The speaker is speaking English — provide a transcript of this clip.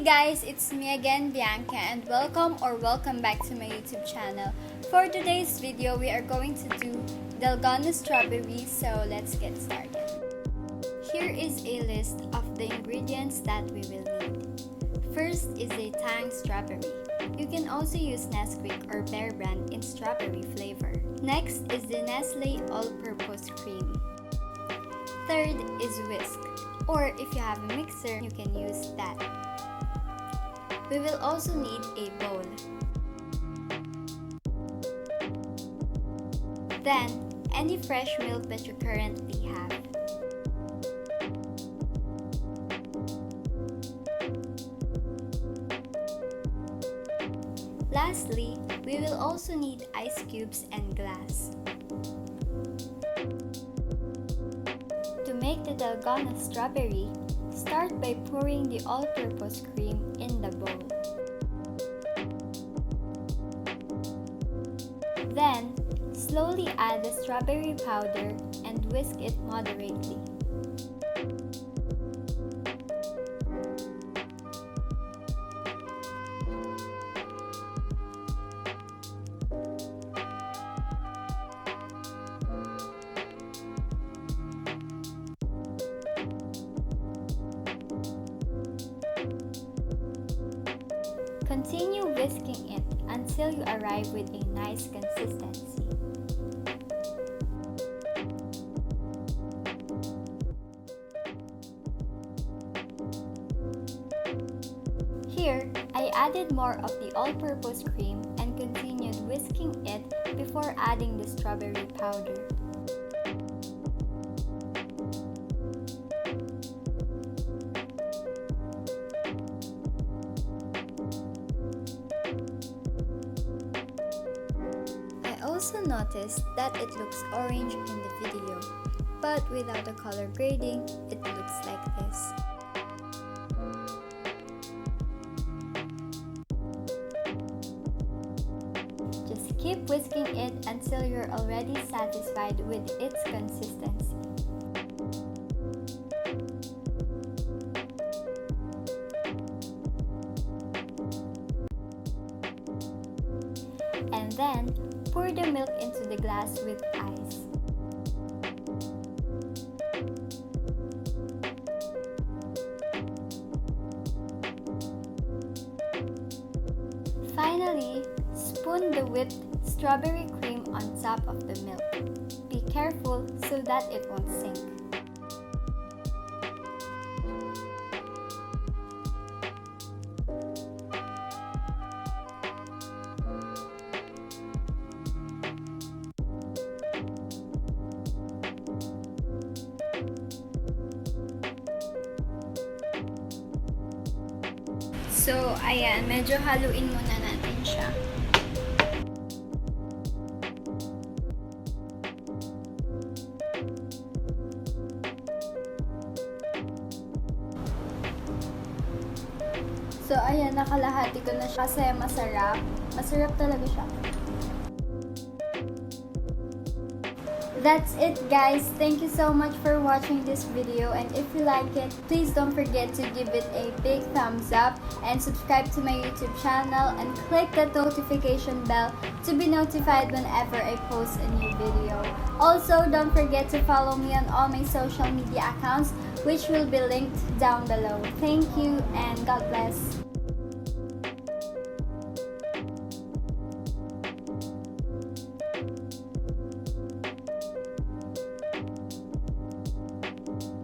guys, it's me again, Bianca, and welcome back to my YouTube channel. For today's video, we are going to do dalgona strawberry, so let's get started. Here is a list of the ingredients that we will need. First is a tang strawberry. You can also use Nesquik or Bear Brand in strawberry flavor. Next is the Nestle all-purpose cream. Third is whisk, or if you have a mixer, you can use that. We will also need a bowl. Then, any fresh milk that you currently have. Lastly, we will also need ice cubes and glass. To make the dalgona strawberry, start by pouring the all-purpose cream in the bowl. Then, slowly add the strawberry powder and whisk it moderately. Continue whisking it until you arrive with a nice consistency. Here, I added more of the all-purpose cream and continued whisking it before adding the strawberry powder. I also noticed that it looks orange in the video, but without the color grading, it looks like this. Just keep whisking it until you're already satisfied with its consistency. And then, pour the milk into the glass with ice. Finally, spoon the whipped strawberry cream on top of the milk. Be careful so that it won't sink. So, ayan, medyo haluin muna natin siya. So, ayan, nakalahati ko na siya kasi masarap. Masarap talaga siya. That's it, guys. Thank you so much for watching this video, and if you like it, please don't forget to give it a big thumbs up and subscribe to my YouTube channel and click that notification bell to be notified whenever I post a new video. Also, don't forget to follow me on all my social media accounts, which will be linked down below. Thank you and God bless.